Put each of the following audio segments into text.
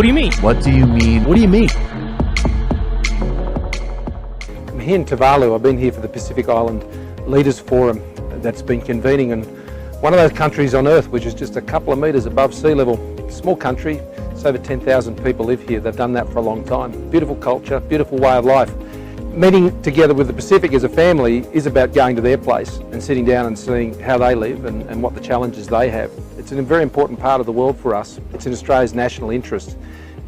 What do you mean? What do you mean? What do you mean? I'm here in Tuvalu. I've been here for the Pacific Island Leaders Forum that's been convening in one of those countries on Earth which is just a couple of metres above sea level. Small country, it's over 10,000 people live here. They've done that for a long time. Beautiful culture, beautiful way of life. Meeting together with the Pacific as a family is about going to their place and sitting down and seeing how they live and what the challenges they have. It's a very important part of the world for us. It's in Australia's national interest.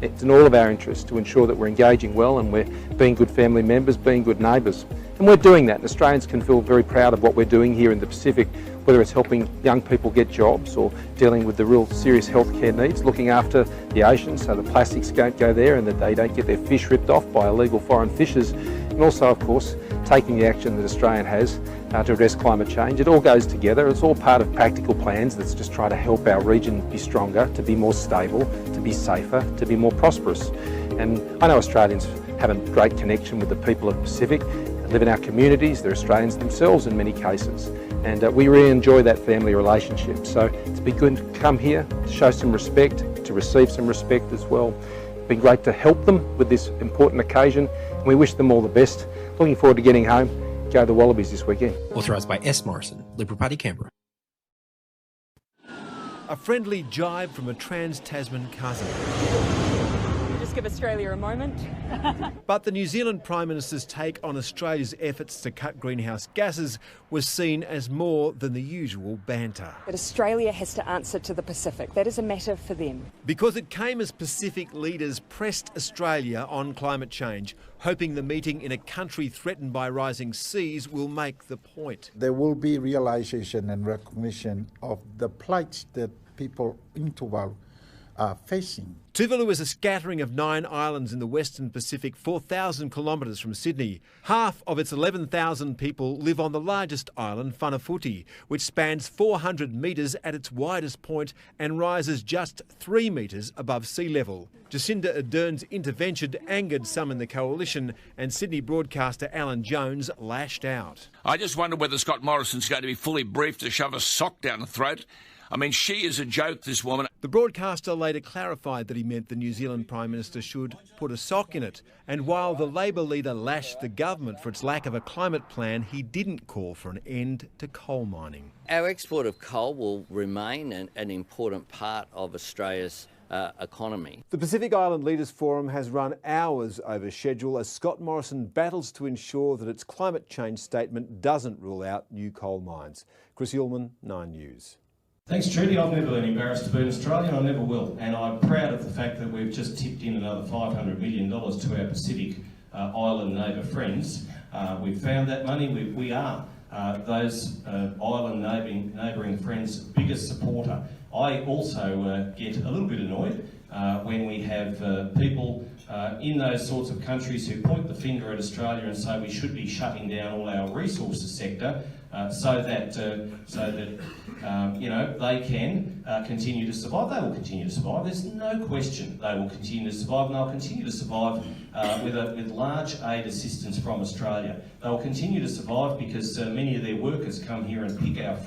It's in all of our interests to ensure that we're engaging well and we're being good family members, being good neighbours. And we're doing that, and Australians can feel very proud of what we're doing here in the Pacific, whether it's helping young people get jobs or dealing with the real serious healthcare needs, looking after the oceans so the plastics don't go there and that they don't get their fish ripped off by illegal foreign fishers, and also, of course, taking the action that Australia has to address climate change. It all goes together. It's all part of practical plans that's just try to help our region be stronger, to be more stable, to be safer, to be more prosperous. And I know Australians have a great connection with the people of the Pacific, live in our communities, they're Australians themselves in many cases, and we really enjoy that family relationship. So it's been good to come here, to show some respect, to receive some respect as well. It's been great to help them with this important occasion, and we wish them all the best. Looking forward to getting home. Go the Wallabies this weekend. Authorised by S. Morrison, Liberal Party, Canberra. A friendly jibe from a trans-Tasman cousin. Just give Australia a moment. But the New Zealand Prime Minister's take on Australia's efforts to cut greenhouse gases was seen as more than the usual banter. But Australia has to answer to the Pacific. That is a matter for them. Because it came as Pacific leaders pressed Australia on climate change, hoping the meeting in a country threatened by rising seas will make the point. There will be realisation and recognition of the plight that people in Tuvalu are facing. Tuvalu is a scattering of 9 islands in the Western Pacific, 4,000 kilometres from Sydney. Half of its 11,000 people live on the largest island, Funafuti, which spans 400 metres at its widest point and rises just 3 metres above sea level. Jacinda Ardern's intervention angered some in the coalition, and Sydney broadcaster Alan Jones lashed out. I just wonder whether Scott Morrison's going to be fully briefed to shove a sock down the throat. I mean, she is a joke, this woman. The broadcaster later clarified that he meant the New Zealand Prime Minister should put a sock in it. And while the Labor leader lashed the government for its lack of a climate plan, he didn't call for an end to coal mining. Our export of coal will remain an important part of Australia's economy. The Pacific Island Leaders Forum has run hours over schedule as Scott Morrison battles to ensure that its climate change statement doesn't rule out new coal mines. Chris Ullman, 9 News. Thanks, Trudy. I've never been embarrassed to be an Australian. I never will. And I'm proud of the fact that we've just tipped in another $500 million to our Pacific Island neighbour friends. We've found that money. We are those island neighbouring friends' biggest supporter. I also get a little bit annoyed when we have people in those sorts of countries who point the finger at Australia and say we should be shutting down all our resources sector so that you know, they can continue to survive. They will continue to survive. There's no question they will continue to survive, and they'll continue to survive with large aid assistance from Australia. They'll continue to survive because many of their workers come here and pick our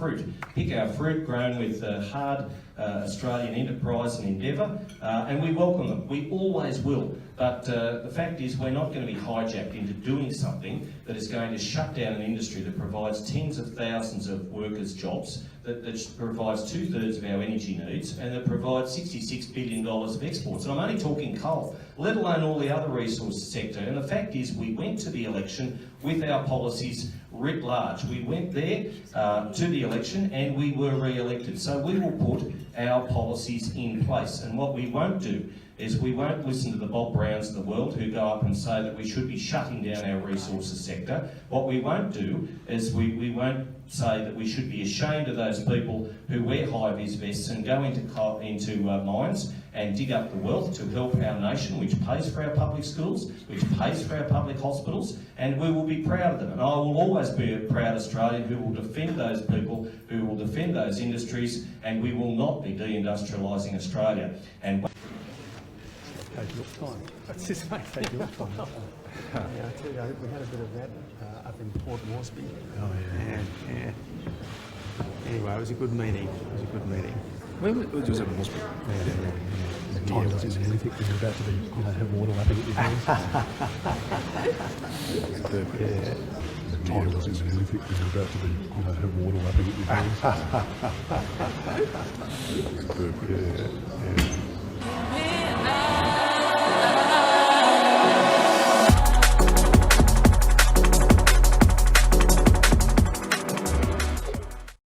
fruit grown with hard Australian enterprise and endeavour, and we welcome them. We always will. But the fact is we're not going to be hijacked into doing something that is going to shut down an industry that provides tens of thousands of workers' jobs, that provides 2/3 of our energy needs, and that provides $66 billion of exports. And I'm only talking coal, let alone all the other resources sector. And the fact is we went to the election with our policies writ large. We went there to the election and we were re-elected. So we will put our policies in place. And what we won't do is we won't listen to the Bob Browns of the world who go up and say that we should be shutting down our resources sector. What we won't do is we won't say that we should be ashamed of those people who wear high-vis vests and go into mines and dig up the wealth to help our nation, which pays for our public schools, which pays for our public hospitals, and we will be proud of them. And I will always be a proud Australian who will defend those people, who will defend those industries, and we will not be deindustrialising Australia. And Take your time. That's just mate, take your time. Yeah, I tell you, we had a bit of that up in Port Moresby. Oh yeah. Anyway, it was a good meeting. Where was it? Moresby? Yeah. time doesn't really think you're about to be, have water lapping at your hands. Time doesn't really think you're about to be, have water lapping at your hands.